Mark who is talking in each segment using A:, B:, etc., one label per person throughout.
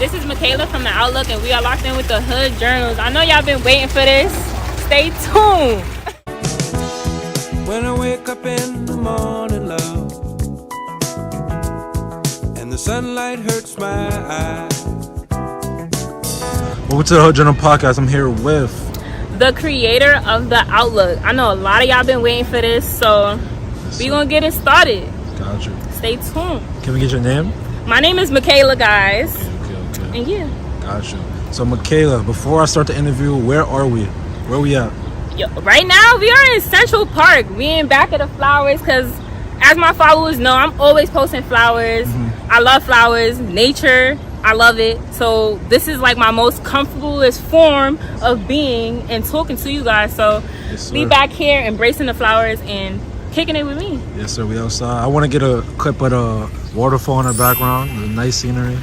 A: This is Mikayla from The Outlook, and we are locked in with the Hood Journals. I know y'all been waiting for this. Stay tuned.
B: When I wake up in the morning, love, and the sunlight hurts my eyes.
C: Welcome to the Hood Journal Podcast. I'm here with
A: the creator of The Outlook. I know a lot of y'all been waiting for this, so we gonna get it started.
C: Gotcha.
A: Stay tuned.
C: Can we get your name?
A: My name is Mikayla, guys.
C: Okay.
A: And yeah.
C: Gotcha. So Mikayla, before I start the interview, where are we? Where we at?
A: Yo, right now, we are in Central Park. We in back of the flowers because, as my followers know, I'm always posting flowers. I love flowers, nature. I love it. So this is like my most comfortablest form of being and talking to you guys. So be back here embracing the flowers and kicking it with me.
C: Yes, sir. We outside. I want to get a clip of the waterfall in the background. The nice scenery.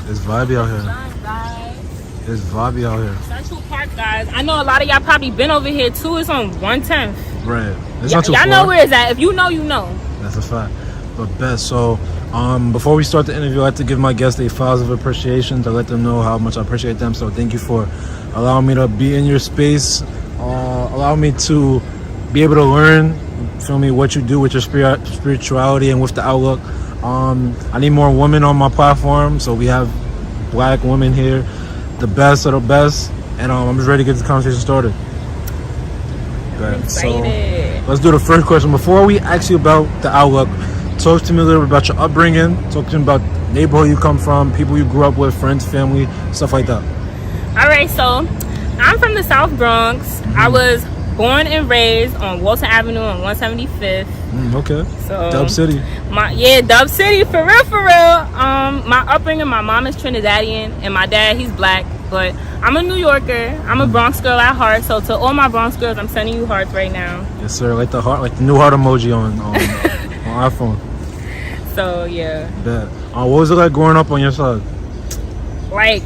C: It's vibey out here. It's vibey out here.
A: Central Park, guys. I know a lot of y'all probably been over here too. It's on 110th.
C: Right. It's not too
A: y'all
C: far.
A: know where it's at. If you know, you know.
C: That's a fact. But best. So before we start the interview, I like to give my guests a flowers of appreciation to let them know how much I appreciate them. So thank you for allowing me to be in your space. Allow me to be able to learn, feel me, what you do with your spirituality and with the outlook. I need more women on my platform, so we have black women here, the best of the best, and I'm just ready to get this conversation started.
A: I'm excited.
C: So let's do the first question. Before we ask you about the outlook, talk to me a little bit about your upbringing. Talk to me about the neighborhood you come from, people you grew up with, friends, family, stuff like that.
A: All right, so I'm from the South Bronx. I was born and raised on Walton Avenue on 175th.
C: Okay.
A: So
C: Dub City.
A: Dub City, for real, for real. My upbringing, my mom is Trinidadian and my dad, he's black. But I'm a New Yorker. I'm a Bronx girl at heart. So to all my Bronx girls, I'm sending you hearts right now.
C: Yes, sir. Like the heart, like the new heart emoji on on iPhone.
A: So yeah.
C: Bet. What was it like growing up on your side?
A: Like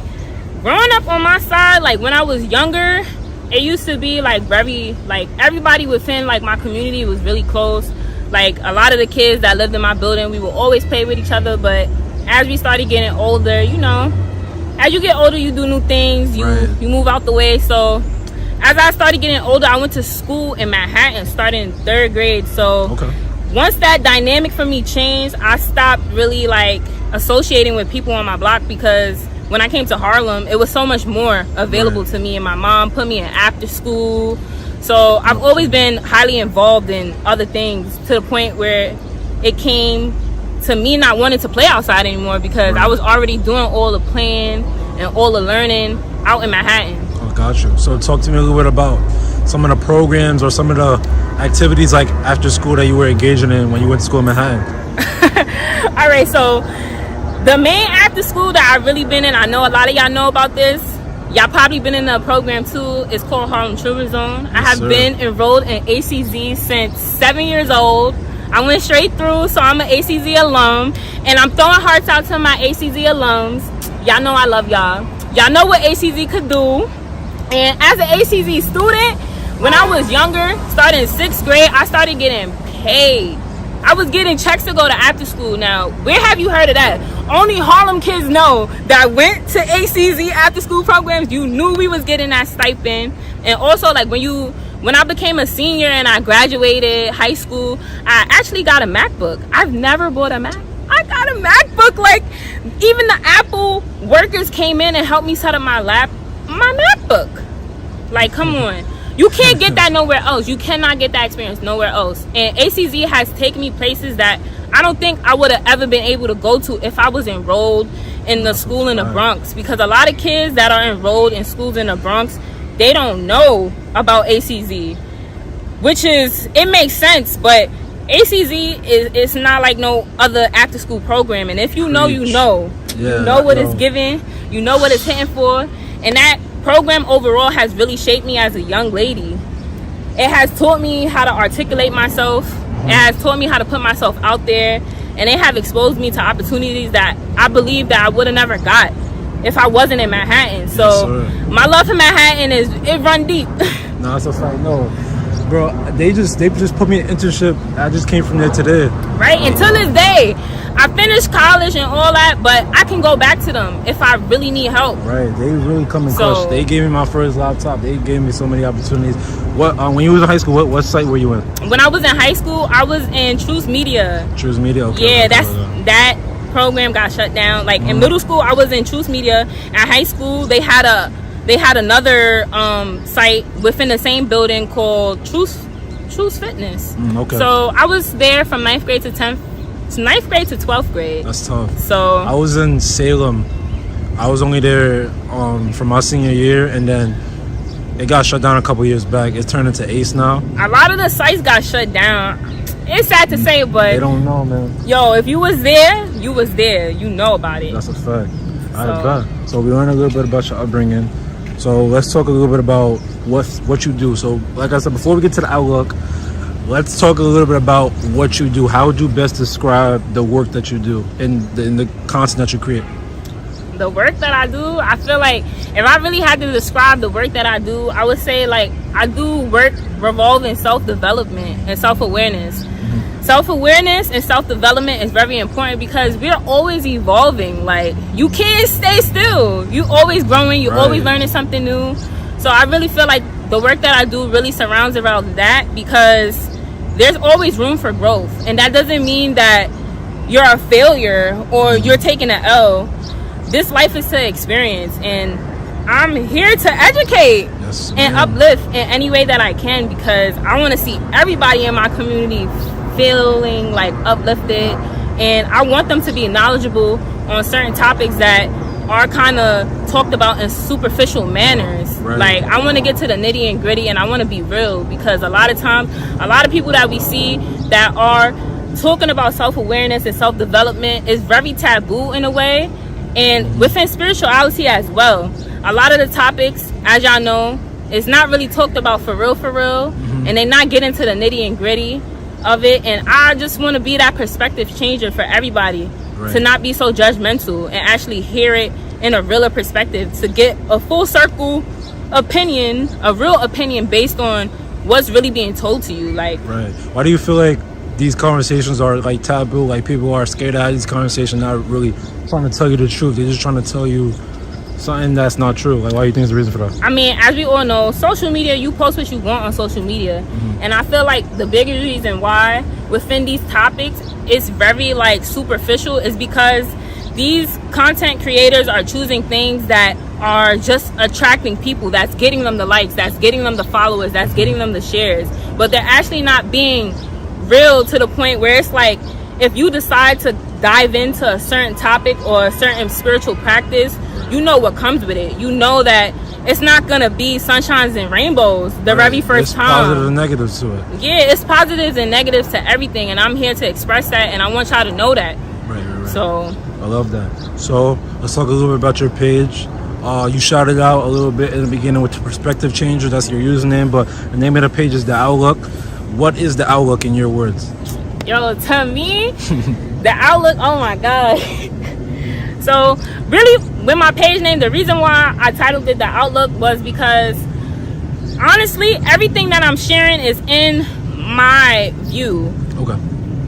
A: growing up on my side, like when I was younger, it used to be like very, like everybody within like my community was really close. Like a lot of the kids that lived in my building, we would always play with each other. But as we started getting older, you know, as you get older, you do new things. You move out the way. So as I started getting older, I went to school in Manhattan, starting in 3rd grade. So once that dynamic for me changed, I stopped really like associating with people on my block, because when I came to Harlem, it was so much more available to me, and my mom put me in after school. So I've always been highly involved in other things, to the point where it came to me not wanting to play outside anymore, because I was already doing all the playing and all the learning out in Manhattan.
C: Oh, got you. So talk to me a little bit about some of the programs or some of the activities like after school that you were engaging in when you went to school in Manhattan.
A: All right, so the main after school that I've really been in, I know a lot of y'all know about this. Y'all probably been in the program too. It's called Harlem Children's Zone. I have been enrolled in ACZ since 7 years old. I went straight through, so I'm an ACZ alum. And I'm throwing hearts out to my ACZ alums. Y'all know I love y'all. Y'all know what ACZ could do. And as an ACZ student, when I was younger, starting in 6th grade, I started getting paid. I was getting checks to go to after school. Now, where have you heard of that? Only Harlem kids know that went to ACZ after school programs. You knew we was getting that stipend. And also, like when I became a senior and I graduated high school, I actually got a MacBook. I've never bought a Mac. I got a MacBook. Like, even the Apple workers came in and helped me set up my MacBook. Like, come on. You can't get that nowhere else. You cannot get that experience nowhere else. And ACZ has taken me places that I don't think I would have ever been able to go to if I was enrolled in the school in the Bronx. Because a lot of kids that are enrolled in schools in the Bronx, they don't know about ACZ. Which is, it makes sense, but ACZ is not like no other after school program. And if you know, you know.
C: Yeah,
A: you know what it's giving. You know what it's hitting for. And that program overall has really shaped me as a young lady. It has taught me how to articulate myself. It has taught me how to put myself out there, and they have exposed me to opportunities that I believe that I would have never got if I wasn't in Manhattan. So my love for Manhattan it run deep.
C: No, it's a fact. No, bro, they just put me in internship. I just came from there today.
A: Right, and to this day, I finished college and all that, but I can go back to them if I really need help.
C: Right, they really come in clutch. They gave me my first laptop. They gave me so many opportunities. What when you was in high school, what site were you in?
A: When I was in high school, I was in Truth Media.
C: Truth Media, okay.
A: Yeah, that program got shut down. Like in middle school, I was in Truth Media. At high school, they had another site within the same building called Truth Fitness.
C: Okay.
A: So I was there from 9th grade to 12th grade.
C: That's tough.
A: So
C: I was in Salem. I was only there for my senior year, and then it got shut down a couple years back. It turned into Ace now.
A: A lot of the sites got shut down. It's sad to say, but
C: they don't know, man.
A: Yo, if you was there, you was there. You know about it.
C: That's a fact. I bet. So we learned a little bit about your upbringing. So let's talk a little bit about what you do. So like I said, before we get to the outlook, let's talk a little bit about what you do. How would you best describe the work that you do in the content that you create?
A: The work that I do, I feel like if I really had to describe the work that I do, I would say like I do work revolving self-development and self-awareness. Self-awareness and self-development is very important because we're always evolving. Like, you can't stay still. You always growing. You always learning something new. So I really feel like the work that I do really surrounds around that because there's always room for growth. And that doesn't mean that you're a failure or you're taking an L. This life is to experience. And I'm here to educate and uplift in any way that I can because I want to see everybody in my community feeling like uplifted, and I want them to be knowledgeable on certain topics that are kind of talked about in superficial manners. Like, I want to get to the nitty and gritty, and I want to be real because a lot of times, a lot of people that we see that are talking about self-awareness and self-development is very taboo in a way, and within spirituality as well. A lot of the topics, as y'all know, is not really talked about for real, and they not get into the nitty and gritty of it. And I just want to be that perspective changer for everybody to not be so judgmental and actually hear it in a realer perspective, to get a full circle opinion, a real opinion based on what's really being told to you. Like,
C: why do you feel like these conversations are like taboo? Like, people are scared to have these conversations, not really trying to tell you the truth. They're just trying to tell you something that's not true. Like, why do you think is the reason for that?
A: I mean, as we all know, social media, you post what you want on social media. And I feel like the biggest reason why within these topics it's very like superficial is because these content creators are choosing things that are just attracting people, that's getting them the likes, that's getting them the followers, that's getting them the shares, but they're actually not being real to the point where it's like, if you decide to dive into a certain topic or a certain spiritual practice, you know what comes with it. You know that it's not gonna be sunshines and rainbows the very first time.
C: There's positives and negatives to it.
A: Yeah, it's positives and negatives to everything, and I'm here to express that, and I want y'all to know that. So
C: I love that. So let's talk a little bit about your page. You shouted out a little bit in the beginning with the perspective changer. That's your username, but the name of the page is The Outlook. What is the outlook in your words?
A: Yo, to me, the outlook, oh my god. So really, with my page name, the reason why I titled it The Outlook was because honestly, everything that I'm sharing is in my view.
C: Okay.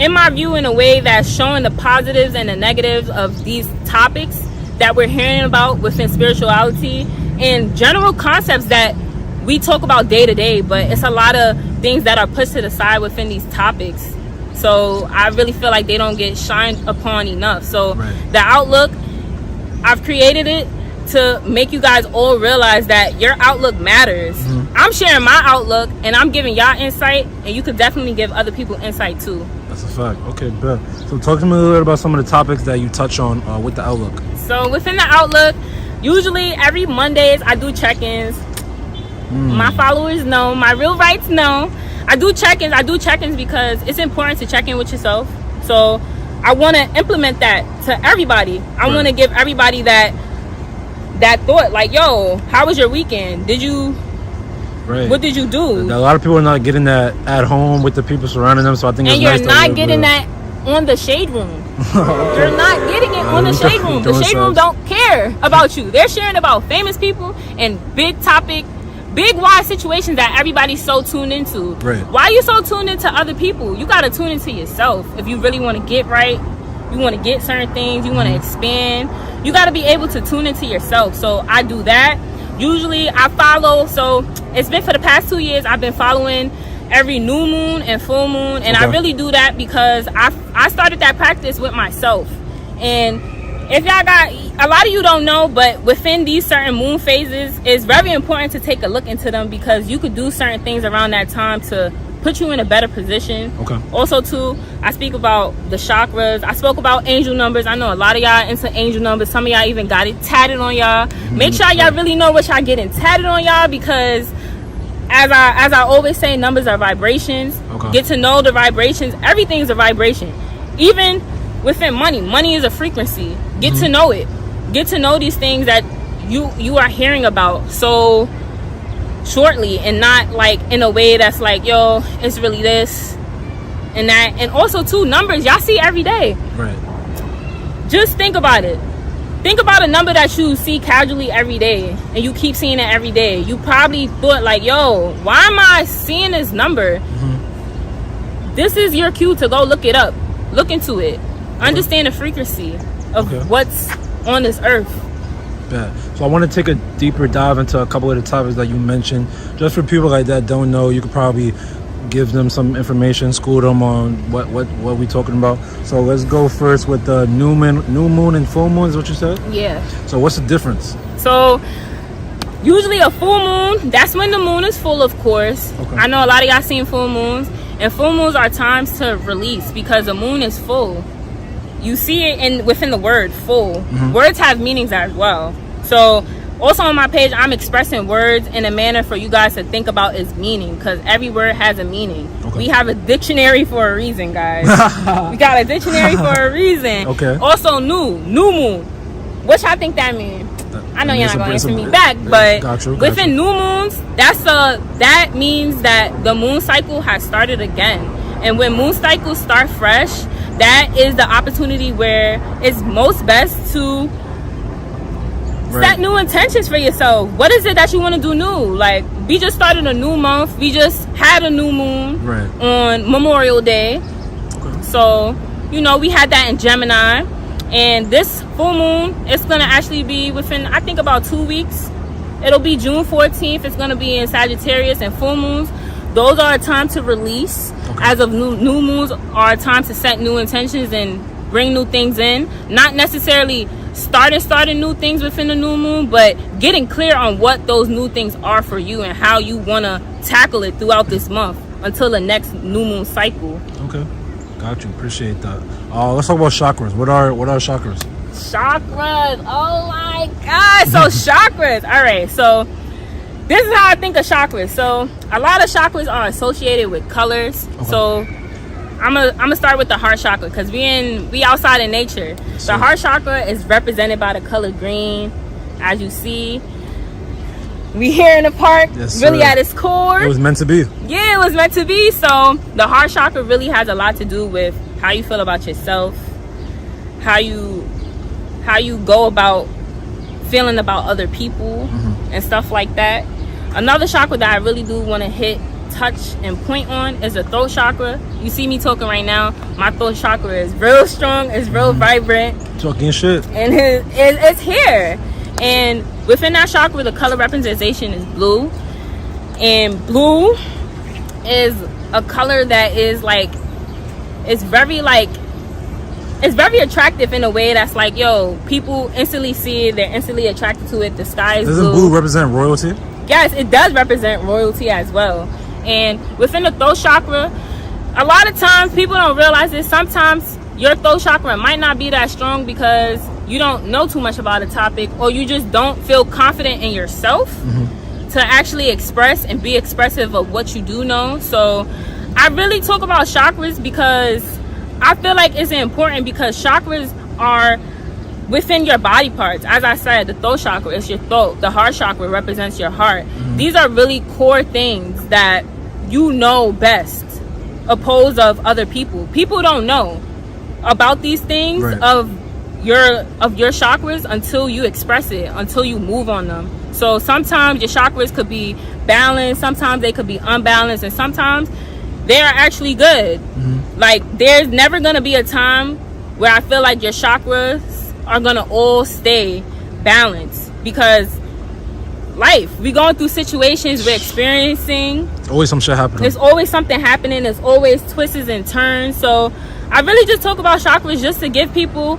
A: In my view, in a way that's showing the positives and the negatives of these topics that we're hearing about within spirituality and general concepts that we talk about day to day, but it's a lot of things that are pushed to the side within these topics. So I really feel like they don't get shined upon enough. So the outlook, I've created it to make you guys all realize that your outlook matters. I'm sharing my outlook and I'm giving y'all insight, and you could definitely give other people insight too.
C: That's a fact. Okay, bet. So talk to me a little bit about some of the topics that you touch on with the outlook.
A: So within the outlook, usually every Mondays I do check-ins. My followers know, my real rights know. I do check-ins because it's important to check in with yourself. So I want to implement that to everybody. I want to give everybody that thought, like, yo, how was your weekend? What did you do?
C: A lot of people are not getting that at home with the people surrounding them, so I think it's nice.
A: And you're not getting that on the shade room. You're not getting it on the shade room. The shade room don't care about you. They're sharing about famous people and big topic, big wide situations that everybody's so tuned into. Why are you so tuned into other people? You got to tune into yourself. If you really want to get right, you want to get certain things, you want to expand, you got to be able to tune into yourself. So I do that. Usually I follow, so it's been for the past 2 years, I've been following every new moon and full moon, and I really do that because I started that practice with myself. And if y'all got, a lot of you don't know, but within these certain moon phases, it's very important to take a look into them, because you could do certain things around that time to put you in a better position. Also too, I speak about the chakras. I spoke about angel numbers. I know a lot of y'all into angel numbers. Some of y'all even got it tatted on y'all. Make sure y'all really know what y'all getting tatted on y'all, because as I always say, numbers are vibrations. Get to know the vibrations. Everything's a vibration. Even within money is a frequency. Get to know it. Get to know these things that you are hearing about so shortly, and not like in a way that's like, yo, it's really this and that. And also too, numbers y'all see every day. Just think about it. Think about a number that you see casually every day, and you keep seeing it every day. You probably thought like, yo, why am I seeing this number? This is your cue to go look it up. Look into it. Understand the frequency of what's on this earth.
C: So I want to take a deeper dive into a couple of the topics that you mentioned. Just for people like that don't know, you could probably give them some information, school them on what we talking about. So let's go first with the new moon and full moon, is what you said?
A: Yeah.
C: So what's the difference?
A: So usually a full moon, that's when the moon is full, of course. I know a lot of y'all seen full moons, and full moons are times to release, because the moon is full. You see it within the word full. Words have meanings as well. So also on my page, I'm expressing words in a manner for you guys to think about its meaning, because every word has a meaning. We have a dictionary for a reason, guys. We got a dictionary for a reason. Also new moon. What y'all think that means? I know you're not gonna answer me back, but within new moons, that means that the moon cycle has started again. And when moon cycles start fresh, that is the opportunity where it's most best to set new intentions for yourself. What is it that you want to do new? Like, we just started a new month. We just had a new moon on Memorial Day. So, you know, we had that in Gemini. And this full moon, it's going to actually be within, I think, about 2 weeks. It'll be June 14th. It's going to be in Sagittarius, and full moons, those are a time to release. As of new moons are a time to set new intentions and bring new things in. Not necessarily starting new things within the new moon, but getting clear on what those new things are for you and how you want to tackle it throughout this month until the next new moon cycle.
C: Got you. Appreciate that. Let's talk about chakras. What are chakras?
A: Chakras. Oh my god. So chakras. All right. So this is how I think of chakras. So a lot of chakras are associated with colors. So I'm gonna start with the heart chakra, because we outside in nature. The heart chakra is represented by the color green, as you see. We here in the park, really at its core.
C: It was meant to be.
A: Yeah, it was meant to be. So the heart chakra really has a lot to do with how you feel about yourself, how you go about feeling about other people, and stuff like that. Another chakra that I really do want to touch and point on is the throat chakra. You see me talking right now, my throat chakra is real strong, it's real vibrant,
C: talking shit,
A: and it's here. And within that chakra, the color representation is blue, and blue is a color that is like, it's very attractive in a way that's like, yo, people instantly see it, they're instantly attracted to it. The sky is blue.
C: Doesn't blue represent royalty?
A: Yes, it does represent royalty as well. And within the throat chakra, a lot of times people don't realize this. Sometimes your throat chakra might not be that strong because you don't know too much about a topic, or you just don't feel confident in yourself to actually express and be expressive of what you do know. So I really talk about chakras because I feel like it's important, because chakras are within your body parts. As I said, the throat chakra is your throat. The heart chakra represents your heart. These are really core things that you know best, opposed of other people. People don't know about these things of your chakras until you express it, until you move on them. So sometimes your chakras could be balanced, sometimes they could be unbalanced, and sometimes they are actually good. Like, there's never gonna be a time where I feel like your chakras are gonna all stay balanced, because we going through situations, we're experiencing,
C: always some shit happening.
A: there's always something happening, there's always twists and turns. So I really just talk about chakras just to give people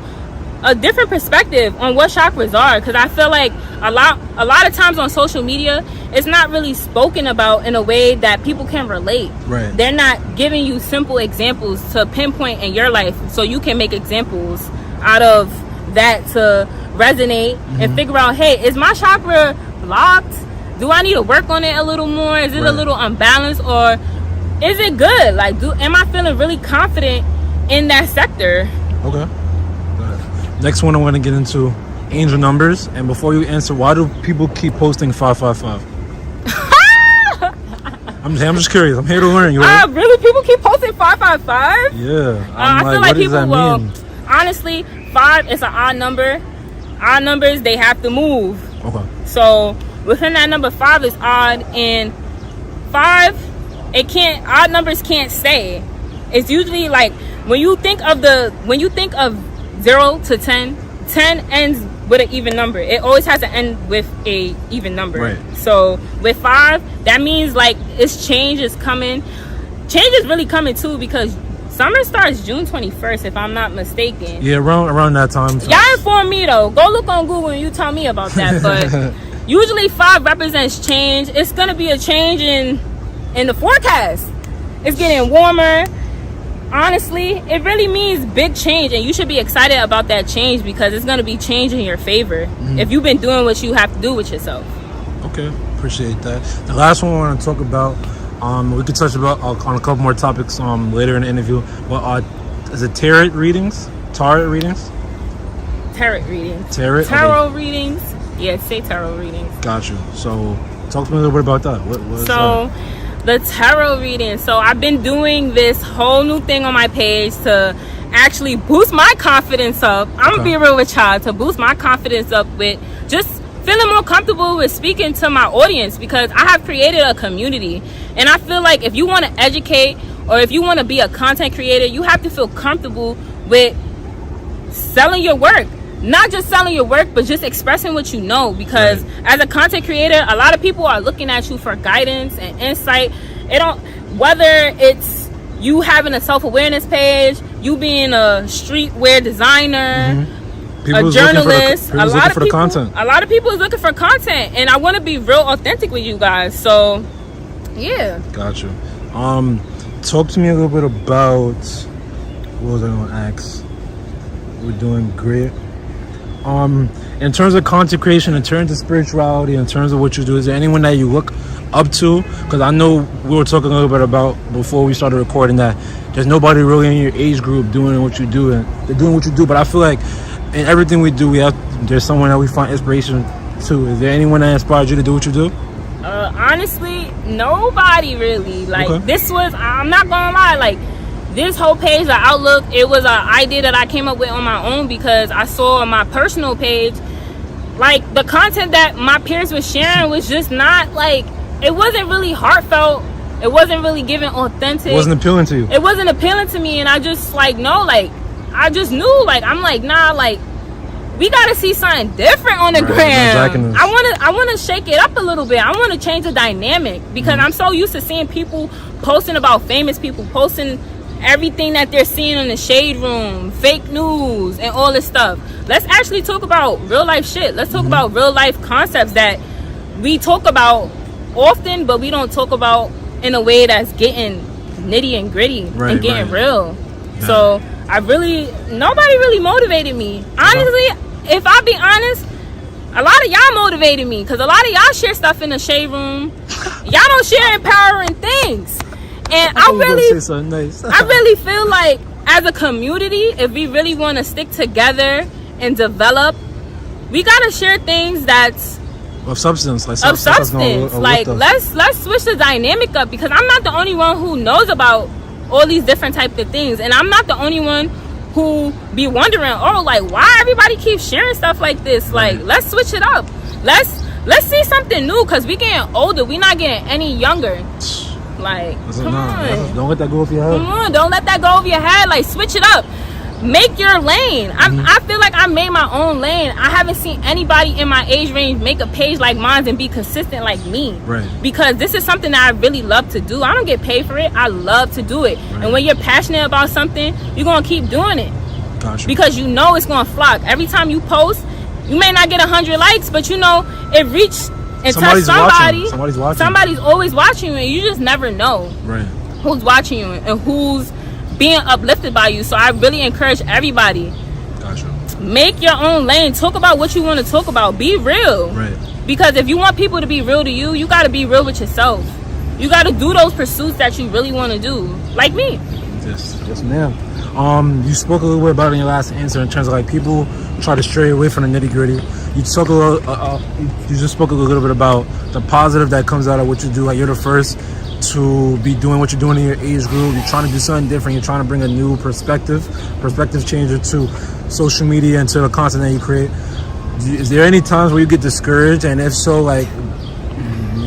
A: a different perspective on what chakras are, because I feel like a lot of times on social media it's not really spoken about in a way that people can relate.
C: Right.
A: They're not giving you simple examples to pinpoint in your life so you can make examples out of that to resonate and figure out, hey, is my chakra blocked? Do I need to work on it a little more? Is it a little unbalanced, or is it good? Like, am I feeling really confident in that sector?
C: Okay. Next one I want to get into angel numbers. And before you answer, why do people keep posting 555? I'm just curious. I'm here to learn. You right?
A: Really? People keep posting 555?
C: Yeah.
A: I feel like people will.
C: Mean?
A: Honestly, 5 is an odd number. Odd numbers, they have to move.
C: Okay.
A: So within that number, 5 is odd, and 5, odd numbers can't stay. It's usually like when you think of 0 to 10, 10 ends with an even number. It always has to end with a even number.
C: Right.
A: So with 5, that means like change is coming. Change is really coming too, because summer starts June 21st, if I'm not mistaken.
C: Yeah, around that time. So.
A: Y'all inform me though. Go look on Google and you tell me about that. But usually 5 represents change. It's gonna be a change in the forecast. It's getting warmer. Honestly, it really means big change, and you should be excited about that change, because it's going to be change in your favor if you've been doing what you have to do with yourself.
C: Okay, appreciate that. The last one I want to talk about, we could touch about on a couple more topics later in the interview, but is it tarot readings? Tarot readings?
A: Tarot readings.
C: Tarot
A: readings. Yeah, say tarot readings.
C: Got you. So talk to me a little bit about that. What is that?
A: The tarot reading. So I've been doing this whole new thing on my page to actually boost my confidence up. I'm gonna be real with y'all, to boost my confidence up with just feeling more comfortable with speaking to my audience, because I have created a community, and I feel like if you want to educate, or if you want to be a content creator, you have to feel comfortable with selling your work. Not just selling your work, but just expressing what you know, because as a content creator, a lot of people are looking at you for guidance and insight. Whether it's you having a self-awareness page, you being a streetwear designer, a journalist, a lot of people is looking for content, and I want to be real authentic with you guys. So yeah,
C: got you. Talk to me a little bit about, what was I going to ask? We're doing great. In terms of content creation, in terms of spirituality, in terms of what you do, is there anyone that you look up to? Because I know we were talking a little bit about before we started recording that there's nobody really in your age group doing what you do, and they're doing what you do. But I feel like in everything we do, there's someone that we find inspiration to. Is there anyone that inspired you to do what you do?
A: Honestly, nobody really. I'm not gonna lie, like, this whole page, the outlook, it was an idea that I came up with on my own, because I saw on my personal page, like, the content that my peers were sharing was just not, like, it wasn't really heartfelt. It wasn't really giving authentic.
C: It wasn't appealing to you.
A: It wasn't appealing to me, and I just, like, no, like, I just knew, like, I'm like, nah, like, we gotta see something different on the gram. I wanna shake it up a little bit. I wanna change the dynamic, because I'm so used to seeing people posting about famous people, posting everything that they're seeing in the shade room, fake news, and all this stuff. Let's actually talk about real life shit. Let's talk about real life concepts that we talk about often, but we don't talk about in a way that's getting nitty and gritty and getting real. Yeah. So nobody really motivated me. Honestly, if I be honest, a lot of y'all motivated me, because a lot of y'all share stuff in the shade room. Y'all don't share empowering things. And I really feel like, as a community, if we really want to stick together and develop, we gotta share things that's
C: of substance. Let's
A: switch the dynamic up, because I'm not the only one who knows about all these different types of things, and I'm not the only one who be wondering, why everybody keeps sharing stuff like this. Like, let's switch it up. Let's see something new, because we getting older. We not getting any younger. Like, come on.
C: Don't let that go over your head.
A: Come on, don't let that go over your head. Like, switch it up. make your lane. I feel like I made my own lane. I haven't seen anybody in my age range make a page like mine and be consistent like me.
C: Right.
A: Because this is something that I really love to do. I don't get paid for it. I love to do it.
C: Right.
A: And when you're passionate about something, you're going to keep doing it.
C: Gotcha.
A: Because you know it's going to flock. Every time you post, you may not get 100 likes, but you know it reached and touched somebody.
C: Somebody's watching.
A: Somebody's always watching you, and you just never know who's watching you and who's being uplifted by you. So I really encourage everybody.
C: Gotcha.
A: Make your own lane. Talk about what you want to talk about. Be real.
C: Right.
A: Because if you want people to be real to you, you got to be real with yourself. You got to do those pursuits that you really want to do. Like me.
C: Yes, ma'am. You spoke a little bit about it in your last answer in terms of like people try to stray away from the nitty gritty. You spoke a little, you just spoke a little bit about the positive that comes out of what you do. Like you're the first to be doing what you're doing in your age group. You're trying to do something different. You're trying to bring a new perspective changer to social media and to the content that you create. Is there any times where you get discouraged? And if so, like,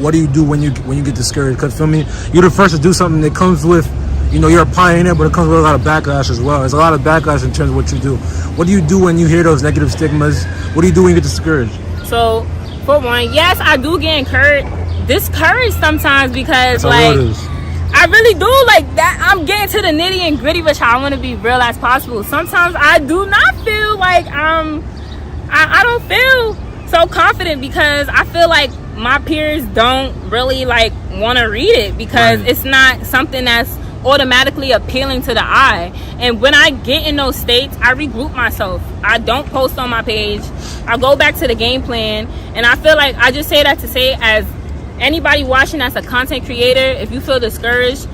C: what do you do when you get discouraged? Because feel me, you're the first to do something that comes with, you know, you're a pioneer, but it comes with a lot of backlash as well. There's a lot of backlash in terms of what you do. What do you do when you hear those negative stigmas? What do you do when you get discouraged?
A: So, for one, yes, I do get discouraged sometimes because, like, I really do like that. I'm getting to the nitty and gritty, which I want to be real as possible. Sometimes I do not feel like I don't feel so confident because I feel like my peers don't really like want to read it because it's not something that's automatically appealing to the eye. And when I get in those states, I regroup myself. I don't post on my page. I go back to the game plan. And I feel like I just say that to say, as anybody watching that's a content creator, if you feel discouraged,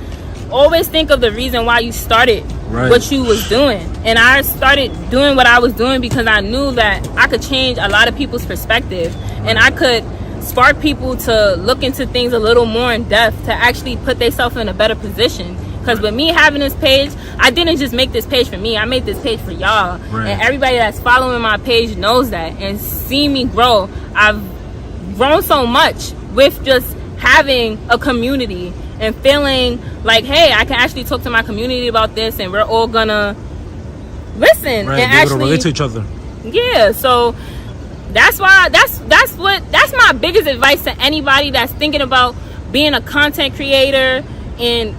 A: always think of the reason why you started what you was doing. And I started doing what I was doing because I knew that I could change a lot of people's perspective and I could spark people to look into things a little more in depth, to actually put themselves in a better position. Because with me having this page, I didn't just make this page for me. I made this page for y'all. And everybody that's following my page knows that. And see me grow. I've grown so much with just having a community and feeling like, hey, I can actually talk to my community about this and we're all gonna listen and actually
C: relate to each other.
A: Yeah, so that's why that's my biggest advice to anybody that's thinking about being a content creator and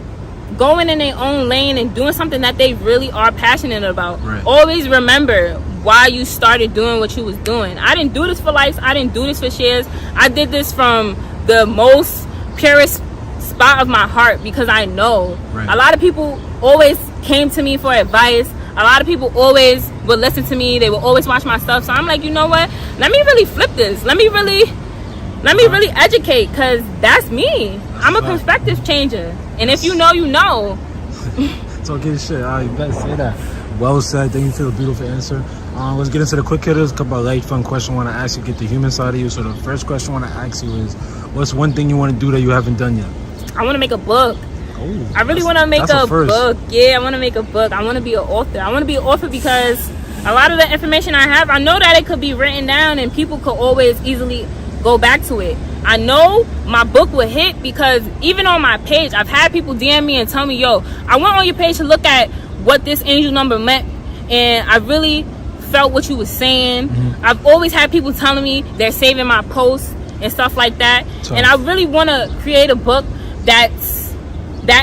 A: going in their own lane and doing something that they really are passionate about. Always remember why you started doing what you was doing. I didn't do this for likes. I didn't do this for shares. I did this from the most purest spot of my heart because I know a lot of people always came to me for advice. A lot of people always would listen to me. They would always watch my stuff. So I'm like, you know what? Let me really flip this. Let me really educate, because that's me. I'm a perspective changer. And if you know, you know.
C: It's okay, shit. You better say that. Well said. Thank you for the beautiful answer. Let's get into the quick hitters. A couple of light, fun questions I want to ask you, get the human side of you. So the first question I want to ask you is, what's one thing you want to do that you haven't done yet?
A: I want to make a book. I really want to make a book. Yeah, I want to make a book. I want to be an author. I want to be an author because a lot of the information I have, I know that it could be written down and people could always easily go back to it. I know my book will hit because even on my page, I've had people DM me and tell me, yo, I went on your page to look at what this angel number meant, and I really felt what you were saying. I've always had people telling me they're saving my posts and stuff like that. And I really want to create a book that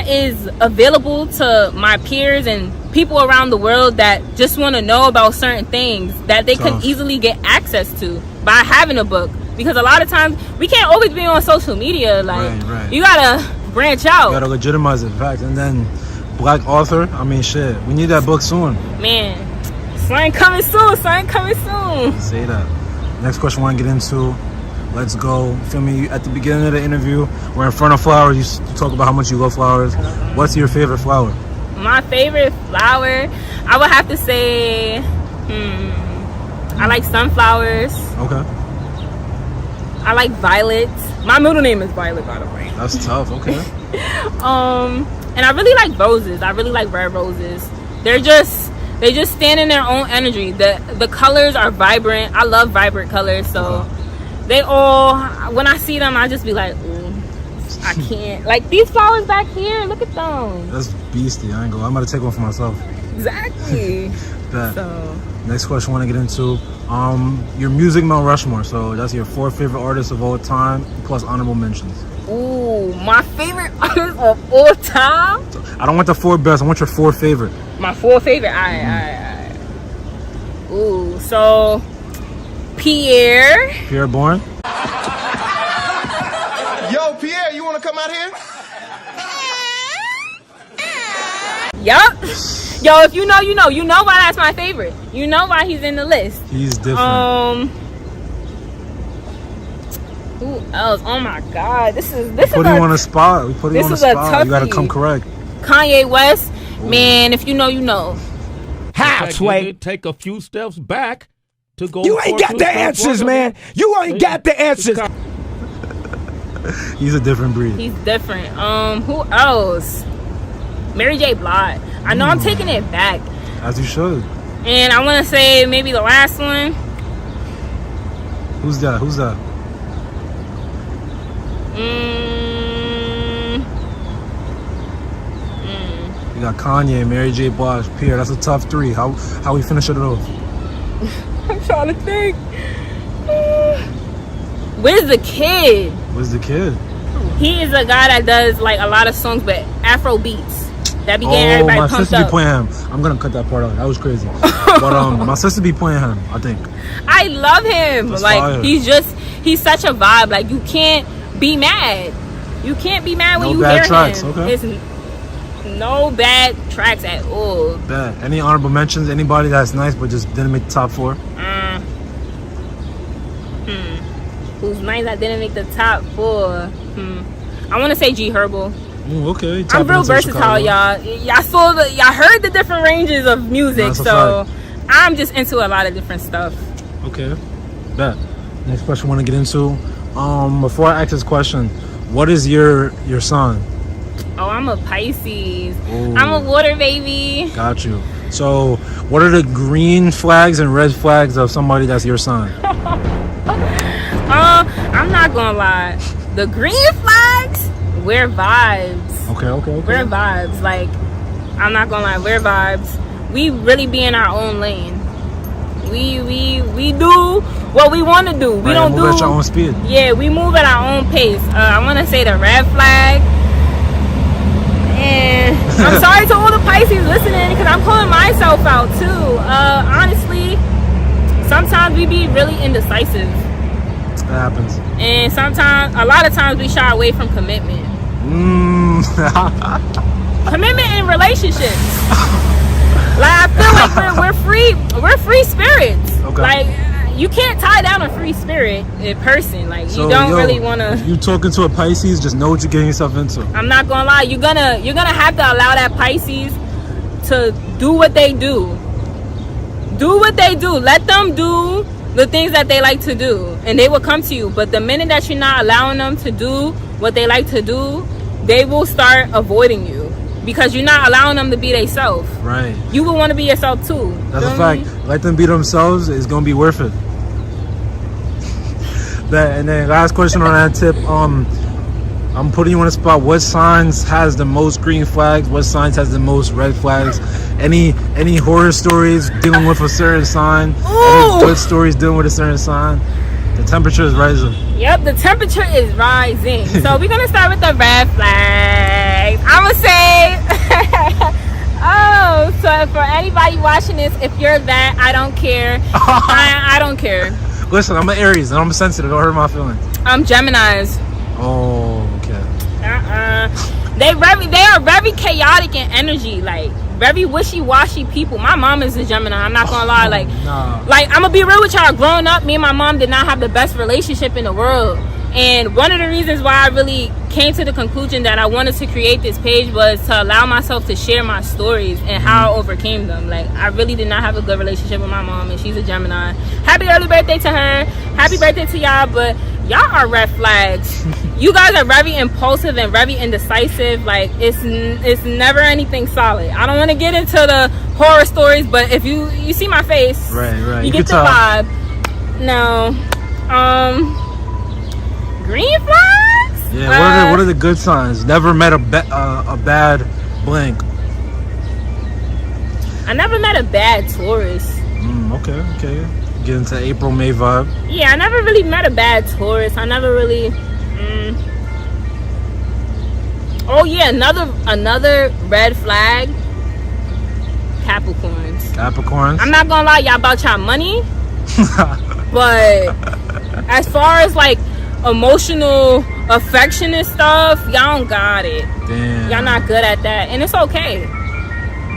A: is available to my peers and people around the world that just want to know about certain things that they can easily get access to by having a book. Because a lot of times we can't always be on social media. Like you gotta branch out. You
C: gotta legitimize it, fact. And then Black author, I mean, shit, we need that book soon.
A: Man, something coming soon.
C: Say that. Next question I want to get into. Let's go. Feel me? At the beginning of the interview, we're in front of flowers. You talk about how much you love flowers. What's your favorite flower?
A: My favorite flower, I would have to say, I like sunflowers.
C: Okay.
A: I like violets. My middle name is Violet, by the way.
C: That's tough. Okay.
A: And I really like roses. I really like red roses. They just stand in their own energy. The colors are vibrant. I love vibrant colors, so they all, when I see them, I just be like, ooh, I can't. Like these flowers back here, look at them.
C: That's beastie. I'm gonna take one for myself.
A: Exactly.
C: Bet.
A: So
C: Next question I want to get into. Your music Mount Rushmore. So that's your 4 favorite artists of all time, plus honorable mentions.
A: ooh, my favorite artist of all time.
C: I don't want the 4 best. I want your 4 favorite.
A: My 4 favorite. Alright. Ooh, so
C: Pierre Bourne.
D: Yo, Pierre, you want to come out here?
A: Yup. Yo, if you know, you know. You know why that's my favorite. You know why he's in the list.
C: He's different.
A: Who else? Oh my God, this is
C: Put him on the spot. We put him on the spot. You gotta
A: toughie.
C: come correct.
A: Kanye West, man. If you know, you know.
E: How, Sway? Take a few steps back to go.
F: You ain't got the answers, man. You ain't got the answers.
C: He's a different breed.
A: He's different. Who else? Mary J. Blige. I know I'm taking it back,
C: As you should.
A: and I want to say maybe the last one.
C: Who's that? You got Kanye, Mary J. Blige, Pierre. That's a tough 3. How we finish it off?
A: I'm trying to think. Where's the kid?
C: Where's the kid?
A: He is a guy that does like a lot of songs, but Afro beats that be getting everybody
C: my
A: pumped
C: sister be
A: up.
C: playing him. I'm gonna cut that part out. That was crazy. But my sister be playing him, I think.
A: I love him.
C: That's
A: like
C: fire.
A: he's such a vibe. Like you can't be mad. You can't be mad when
C: No
A: you
C: bad
A: hear
C: tracks,
A: him.
C: okay.
A: It's no bad tracks at all.
C: Bad. Any honorable mentions? Anybody that's nice but just didn't make the top 4?
A: Who's nice that didn't make the top 4? I want to say G Herbo.
C: Okay.
A: I'm real versatile, y'all. Y'all heard the different ranges of music,
C: That's a
A: so
C: fact.
A: I'm just into a lot of different stuff.
C: Okay. Bet. Next question I want to get into. Before I ask this question, what is your sign?
A: Oh, I'm a Pisces.
C: Ooh.
A: I'm a water baby.
C: Got you. So, what are the green flags and red flags of somebody that's your sign?
A: I'm not gonna lie. The green flags, we're vibes.
C: Okay.
A: We're vibes. Like, I'm not gonna lie, we're vibes. We really be in our own lane. We do what we want to do. We
C: Right,
A: don't
C: move
A: do
C: at your own speed.
A: Yeah, we move at our own pace. I want to say the red flag. And I'm sorry to all the Pisces listening because I'm pulling myself out too. Honestly, sometimes we be really indecisive.
C: That happens.
A: And a lot of times we shy away from commitment. Commitment in relationships. Like, I feel like we're free spirits.
C: Okay.
A: Like, you can't tie down a free spirit in person. Like,
C: So,
A: you don't
C: yo,
A: really want to.
C: If you talking to a Pisces, just know what you're getting yourself into.
A: I'm not gonna lie, you're gonna have to allow that Pisces to do what they do. Do what they do. Let them do the things that they like to do, and they will come to you. But the minute that you're not allowing them to do what they like to do, they will start avoiding you because you're not allowing them to be themselves.
C: Right.
A: You will want to be yourself too.
C: That's a
A: Feel
C: fact.
A: me?
C: Let them be themselves. It's gonna be worth it. And then last question on that tip. I'm putting you on the spot. What signs has the most green flags? What signs has the most red flags? Any horror stories dealing with a certain sign?
A: Ooh.
C: Any good stories dealing with a certain sign? The temperature is rising.
A: Yep, the temperature is rising. So we're gonna start with the red flags. I'ma say oh, so for anybody watching this, if you're that, I don't care. I don't care.
C: Listen, I'm an Aries and I'm sensitive. Don't hurt my feelings.
A: I'm Geminis.
C: Oh, okay.
A: They are very chaotic in energy, like very wishy-washy people. My mom is a Gemini. I'm not gonna lie. Like I'm gonna be real with y'all. Growing up, me and my mom did not have the best relationship in the world. And one of the reasons why I really came to the conclusion that I wanted to create this page was to allow myself to share my stories and how I overcame them. Like, I really did not have a good relationship with my mom, and she's a Gemini. Happy early birthday to her. Happy birthday to y'all, but y'all are red flags. You guys are very impulsive and very indecisive. Like, it's never anything solid. I don't want to get into the horror stories, but if you see my face,
C: right,
A: you get the vibe. No. Green flags?
C: Yeah, what are the good signs? Never met a bad blank.
A: I never met a bad Taurus.
C: Okay. Get into April, May vibe.
A: Yeah, I never really met a bad Taurus. I never really. Oh yeah, another red flag. Capricorns. I'm not gonna lie y'all about y'all money, but as far as like emotional affection and stuff, y'all don't got it.
C: Damn.
A: Y'all not good at that, and it's okay.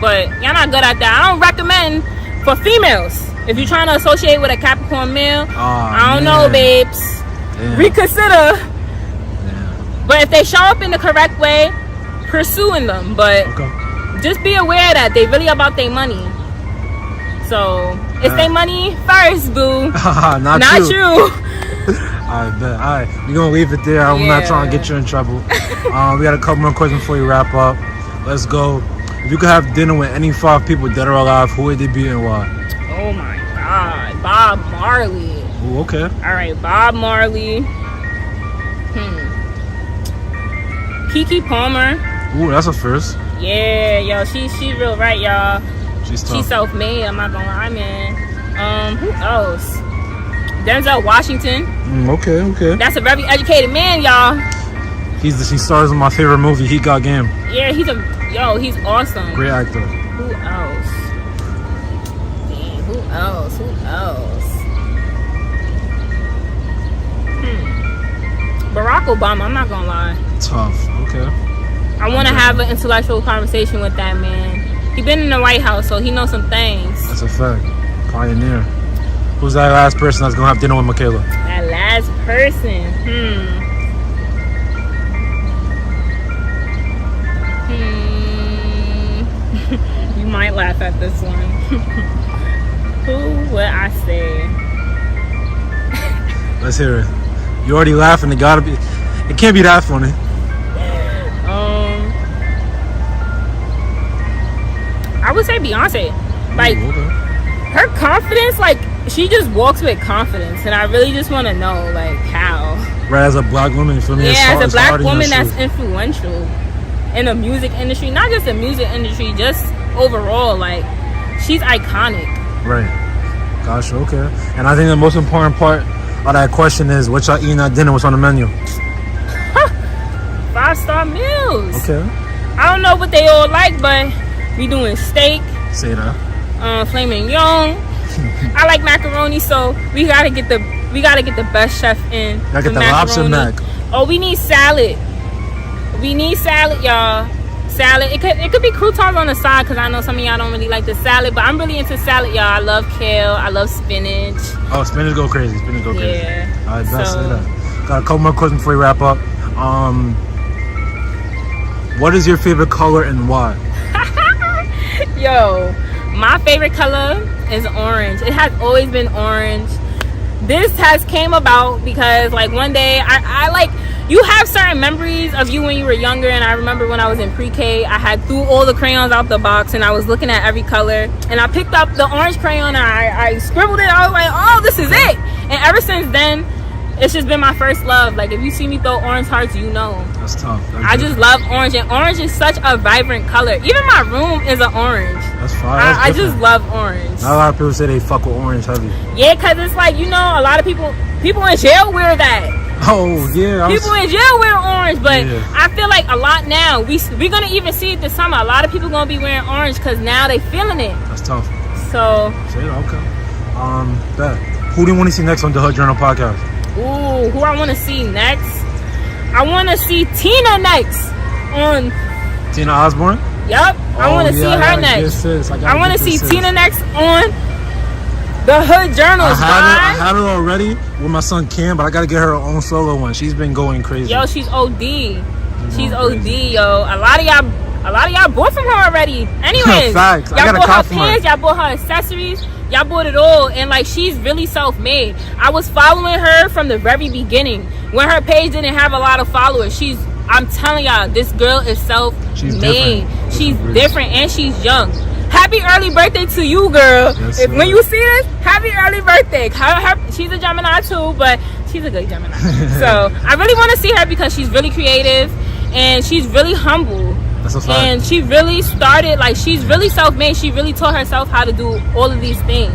A: But y'all not good at that. I don't recommend for females. If you're trying to associate with a Capricorn male, I don't know, babes.
C: Damn.
A: Reconsider.
C: Damn.
A: But if they show up in the correct way, pursuing them. But just be aware that they really about their money. So it's their money first, boo.
C: not you. I bet. All right, we're gonna leave it there. I'm not trying to get you in trouble. We got a couple more questions before we wrap up. Let's go. If you could have dinner with any 5 people, dead or alive, who would they be and why?
A: Oh my God, Bob Marley.
C: Ooh, okay.
A: All right, Bob Marley. Keke Palmer.
C: Ooh, that's a first.
A: Yeah, yo, she's real right, y'all.
C: She's tough.
A: She's self-made. I'm not gonna lie, man. Who else? Denzel Washington.
C: Okay.
A: That's a very educated man, y'all.
C: He stars in my favorite movie, He Got Game.
A: Yeah, he's awesome.
C: Great actor.
A: Who else? Damn, who else? Barack Obama, I'm not gonna lie.
C: Tough, okay.
A: I want to have an intellectual conversation with that man. He been in the White House, so he knows some things.
C: That's a fact. Pioneer. Who's that last person that's gonna have dinner with Mikayla?
A: That last person. You might laugh at this one. Who would I say?
C: Let's hear it. You already laughing. It can't be that funny.
A: I would say Beyonce. Like, her confidence, like, she just walks with confidence, and I really just want to know, like, how.
C: Right, as a black woman, for me,
A: yeah, as a black woman that's influential in the music industry, not just the music industry, just overall, like, she's iconic.
C: Right. Gosh, okay. And I think the most important part of that question is, what y'all eating at dinner? What's on the menu?
A: 5-star meals.
C: Okay.
A: I don't know what they all like, but we doing steak.
C: Say that.
A: Flaming young. I like macaroni, so we gotta get the best chef in.
C: Gotta get the lobster mac.
A: Oh, we need salad. Y'all. Salad. It could be croutons on the side, because I know some of y'all don't really like the salad, but I'm really into salad, y'all. I love kale. I love spinach.
C: Oh, spinach go crazy.
A: Yeah.
C: All right, best say that. Got a couple more questions before we wrap up. What is your favorite color and why?
A: Yo, my favorite color is orange. It has always been orange. This has came about because, like, one day I like, you have certain memories of you when you were younger, and I remember when I was in pre-K, I had threw all the crayons out the box and I was looking at every color, and I picked up the orange crayon and I scribbled it. I was like, oh, this is it. And ever since then, it's just been my first love. Like, if you see me throw orange hearts, you know.
C: That's tough.
A: I just love orange, and orange is such a vibrant color. Even my room is an orange.
C: That's fine.
A: I just love orange.
C: Not a lot of people say they fuck with orange heavy.
A: Yeah, because it's like, you know, a lot of people in jail wear that.
C: Oh, yeah.
A: People in jail wear orange, but I feel like a lot now, we're going to even see it this summer. A lot of people going to be wearing orange because now they feeling it.
C: That's tough.
A: So.
C: Okay. Bet. Who do you want to see next on the Hood Journal podcast?
A: Ooh, who I want to see next? I want to see Tina next on.
C: Tina Osborne?
A: Yep. I want to see her next. I want to see Tina next on the Hood Journals.
C: I had her already with my son Cam, but I got to get her own solo one. She's been going crazy.
A: Yo, she's OD. She's OD, yo. A lot of y'all bought from her already. Anyways,
C: facts.
A: Y'all bought her pants, y'all bought her accessories, y'all bought it all, and like, she's really self-made. I was following her from the very beginning when her page didn't have a lot of followers. I'm telling y'all, this girl is self-made. She's different, and she's young. Happy early birthday to you, girl. Yes, when you see this, happy early birthday. She's a Gemini too, but she's a good Gemini. So I really want to see her because she's really creative and she's really humble.
C: That's a fact.
A: And she really started, like, she's really self-made. She really taught herself how to do all of these things.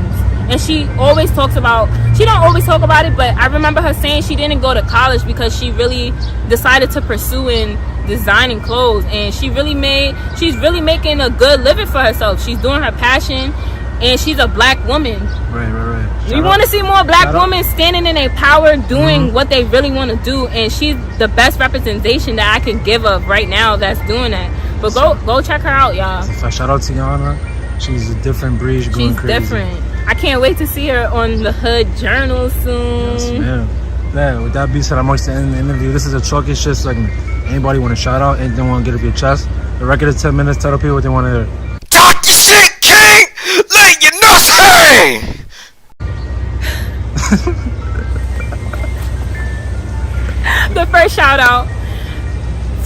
A: And she always talks about, she don't always talk about it, but I remember her saying she didn't go to college because she really decided to pursue in designing clothes. And she's really making a good living for herself. She's doing her passion, and she's a black woman.
C: Right.
A: We want to see more black women standing in their power, doing what they really want to do, and she's the best representation that I can give of right now that's doing that. But go check her out, y'all.
C: Shout out to Yana. She's a different breed. She's crazy.
A: Different. I can't wait to see her on the Hood Journal soon.
C: Yes, ma'am. Yeah, with that being said, I'm going to end the interview. This is a talking shit segment. Anybody want to shout out? Anything want to get up your chest? The record is 10 minutes. Tell the people what they want to hear.
F: Talk your shit, king! Let your nuts hang!
A: The first shout out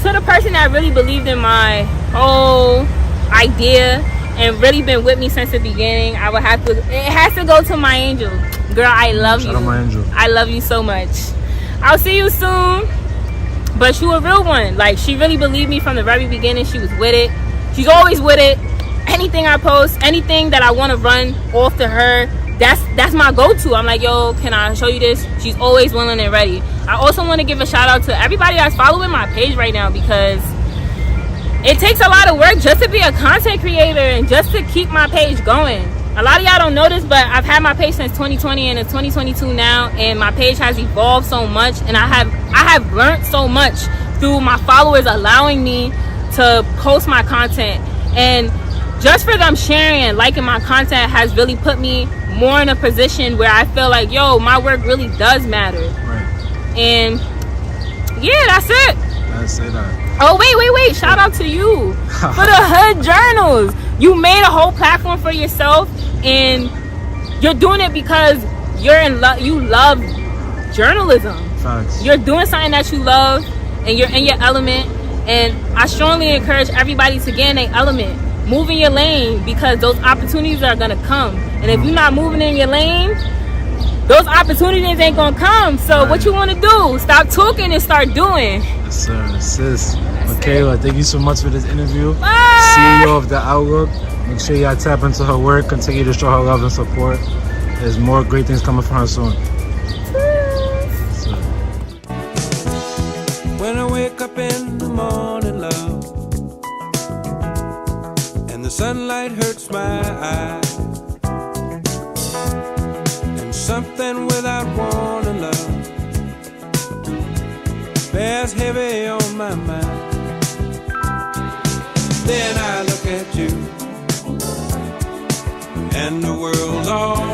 A: to the person that really believed in my whole idea and really been with me since the beginning. It has to go to my angel. Girl, I love you.
C: Shout out my angel.
A: I love you so much. I'll see you soon. But she a real one. Like, she really believed me from the very beginning. She was with it. She's always with it. Anything I post, anything that I want to run off to her, that's my go-to. I'm like, yo, can I show you this? She's always willing and ready. I also want to give a shout out to everybody that's following my page right now, because it takes a lot of work just to be a content creator and just to keep my page going. A lot of y'all don't know this, but I've had my page since 2020 and it's 2022 now, and my page has evolved so much, and I have learned so much through my followers allowing me to post my content. And just for them sharing and liking my content has really put me more in a position where I feel like, yo, my work really does matter.
C: Right.
A: And yeah, that's it.
C: Let's say that.
A: Oh, wait. Shout out to you for the Hood Journals. You made a whole platform for yourself, and you're doing it because you're in love. You love journalism.
C: Facts.
A: You're doing something that you love, and you're in your element. And I strongly encourage everybody to get in their element. Move in your lane, because those opportunities are going to come. And if you're not moving in your lane, those opportunities ain't going to come. So
C: right.
A: What you want to do? Stop talking and start doing.
C: Yes, sir. Sis. Mikayla, thank you so much for this interview.
A: Bye.
C: CEO of The Outlook. Make sure y'all tap into her work. Continue to show her love and support. There's more great things coming from her soon. Yes, sir.
B: When I wake up in the morning, love, and the sunlight hurts my eyes, and something without warning, love, bears heavy on my mind. Then I look at you, and the world's all